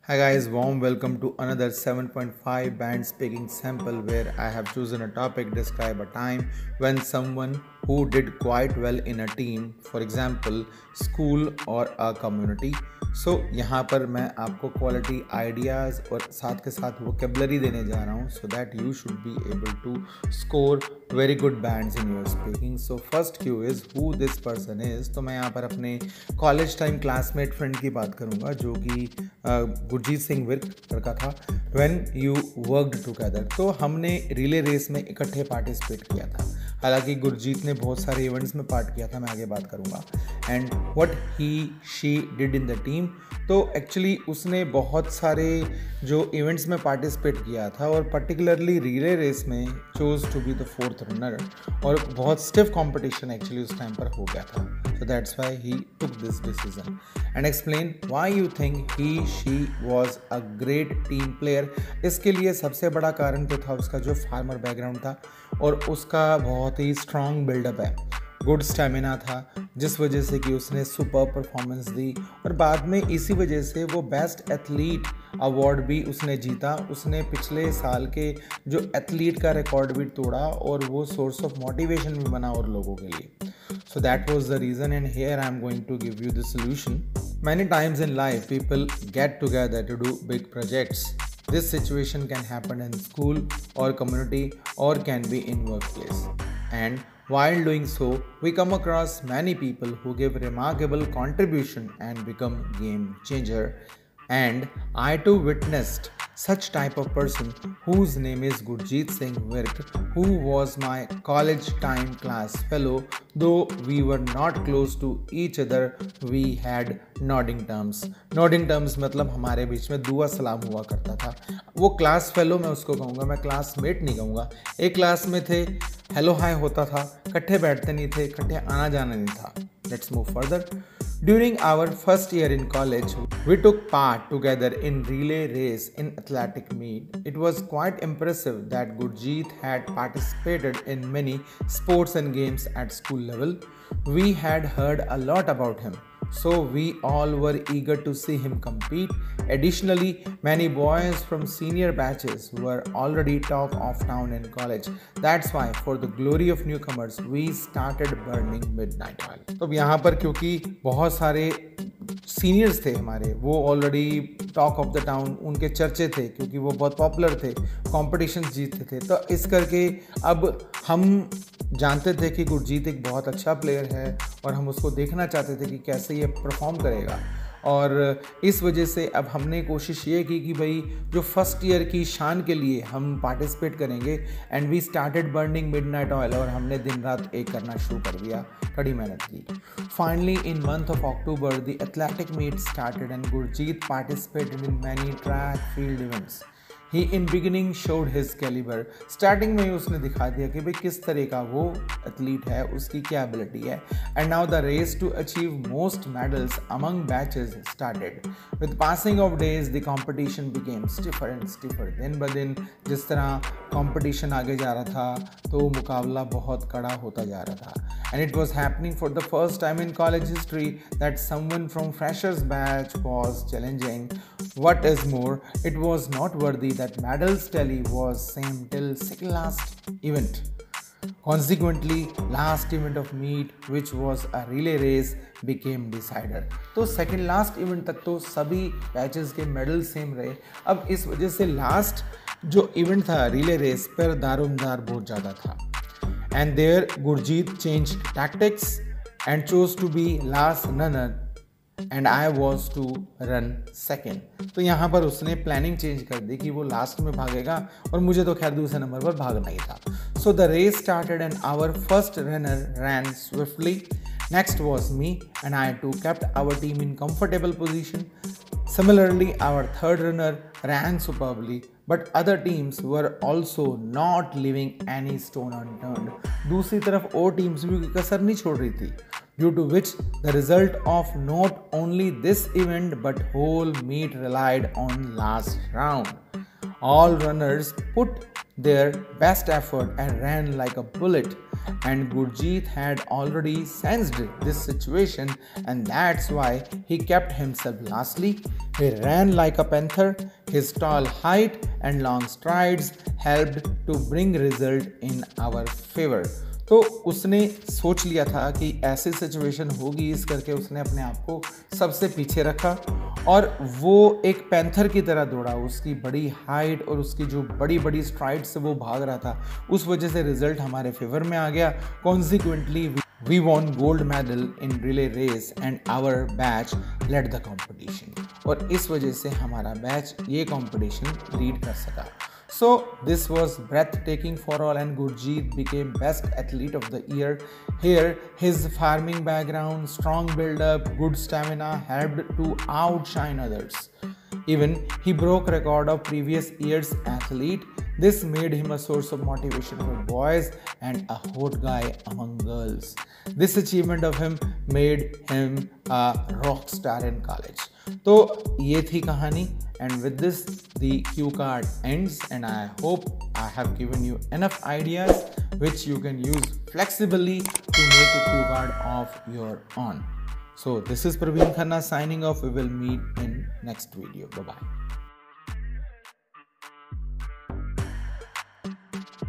Hi guys, warm welcome to another 7.5 band speaking sample where I have chosen a topic describe a time when someone who did quite well in a team, for example, school or a community. यहाँ पर मैं आपको quality ideas और साथ के साथ vocabulary देने जा रहा हूँ so that you should be able to score very good bands in your speaking. So first cue is who this person is. तो मैं यहाँ पर अपने कॉलेज टाइम क्लासमेट फ्रेंड की बात करूँगा जो कि गुरजीत सिंह विर्क लड़का था. व्हेन यू वर्कड टुगेदर, तो हमने रिले रेस में इकट्ठे पार्टिसिपेट किया था. हालांकि गुरजीत ने बहुत सारे इवेंट्स में पार्ट किया था, मैं आगे बात करूँगा. And what he she did in the team, तो एक्चुअली उसने बहुत सारे जो इवेंट्स में पार्टिसिपेट किया था और पर्टिकुलरली रिले रेस में chose to be the fourth runner. और बहुत स्टिफ कंपटीशन एक्चुअली उस टाइम पर हो गया था. So that's why he took this decision and explain why you think he she was a great team player. इसके लिए सबसे बड़ा कारण तो था उसका जो फार्मर बैकग्राउंड था और उसका बहुत ही स्ट्रॉन्ग बिल्डअप है. गुड स्टेमिना था जिस वजह से कि उसने सुपर परफॉर्मेंस दी और बाद में इसी वजह से वो बेस्ट एथलीट अवार्ड भी उसने जीता. उसने पिछले साल के जो एथलीट का रिकॉर्ड भी तोड़ा और वो सोर्स ऑफ मोटिवेशन भी बना और लोगों के लिए. So that was the reason and here I am going to give you the solution. Many times in life people get together to do big projects. This situation can happen in school or community or can be in workplace. And while doing so, we come across many people who give remarkable contribution and become game changer. And I too witnessed such type of person whose name is Gurjeet Singh Virk, who was my college time class fellow. Though we were not close to each other, we had nodding terms. Nodding terms मतलब हमारे बीच में दुआ सलाम हुआ करता था. वो class fellow मैं उसको कहूँगा, मैं क्लासमेट नहीं कहूँगा. एक क्लास में थे, हेलो हाय होता था, इकट्ठे बैठते नहीं थे, इकट्ठे आना जाना नहीं था. Let's move further. During our first year in college, we took part together in relay race in athletic meet. It was quite impressive that Gurjeet had participated in many sports and games at school level. We had heard a lot about him, so we all were eager to see him compete. Additionally, many boys from senior batches were already talk of town in college. That's why for the glory of newcomers, we started burning midnight oil. तो यहाँ पर क्योंकि बहुत सारे seniors थे हमारे, वो already talk of the town, उनके चर्चे थे क्योंकि वो बहुत पॉपुलर थे, कॉम्पिटिशन्स जीतते थे. तो इस करके अब हम जानते थे कि गुरजीत एक बहुत अच्छा प्लेयर है और हम उसको देखना चाहते थे कि कैसे ये परफॉर्म करेगा. और इस वजह से अब हमने कोशिश ये की कि भाई जो फर्स्ट ईयर की शान के लिए हम पार्टिसिपेट करेंगे. And we started burning midnight oil, और हमने दिन रात एक करना शुरू कर दिया, कड़ी मेहनत की. Finally in month of October the athletic meet started and Gurjit participated in many track field events. He in beginning showed his calibre. Starting में ही उसने दिखा दिया कि भाई किस तरह का वो एथलीट है, उसकी क्या एबिलिटी है. And now the race to achieve most medals among batches started. With passing of days the competition became stiffer and stiffer. दिन ब दिन जिस तरह कॉम्पिटिशन आगे जा रहा था तो मुकाबला बहुत कड़ा होता जा रहा था. And it was happening for the first time in college history that someone from freshers batch was challenging. What is more, it was noteworthy that medals tally was same till second last event. Consequently, last event of meet, which was a relay race, became decider. तो second last event तक तो सभी batches के medal same रहे. अब इस वजह से लास्ट जो इवेंट था रिले रेस पर दारोमदार बहुत ज़्यादा था. And there Gurjeet changed tactics and chose to be last runner and I was to run second. तो यहाँ पर उसने प्लानिंग चेंज कर दी कि वो लास्ट में भागेगा और मुझे तो खैर दूसरे नंबर पर भागना ही था. So the race started and our first runner ran swiftly. Next was me and I too kept our team in comfortable position. Similarly, our third runner ran superbly, but other teams were also not leaving any stone unturned. दूसरी तरफ और teams भी कोई कसर नहीं छोड़ रही थी. Due to which the result of not only this event but whole meet relied on last round. All runners put their best effort and ran like a bullet. and Gurjeet had already sensed this situation, and that's why he kept himself lastly. He ran like a panther. His tall height and long strides helped to bring result in our favor. तो उसने सोच लिया था कि ऐसी situation होगी, इस करके उसने अपने आप को सबसे पीछे रखा और वो एक पैंथर की तरह दौड़ा। उसकी बड़ी हाइट और उसकी जो बड़ी बड़ी स्ट्राइड से वो भाग रहा था, उस वजह से रिजल्ट हमारे फेवर में आ गया। Consequently we won gold medal in relay race and our batch led the competition, और इस वजह से हमारा बैच ये कंपटीशन लीड कर सका। So this was breathtaking for all, and Gurjeet became best athlete of the year. Here, his farming background, strong build-up, good stamina helped to outshine others. Even he broke record of previous year's athlete. This made him a source of motivation for boys and a hot guy among girls. This achievement of him made him a rock star in college. तो ये थी कहानी, and with this the cue card ends, and I hope I have given you enough ideas which you can use flexibly to make a cue card of your own. So this is Praveen Khanna signing off. We will meet in next video. Bye bye.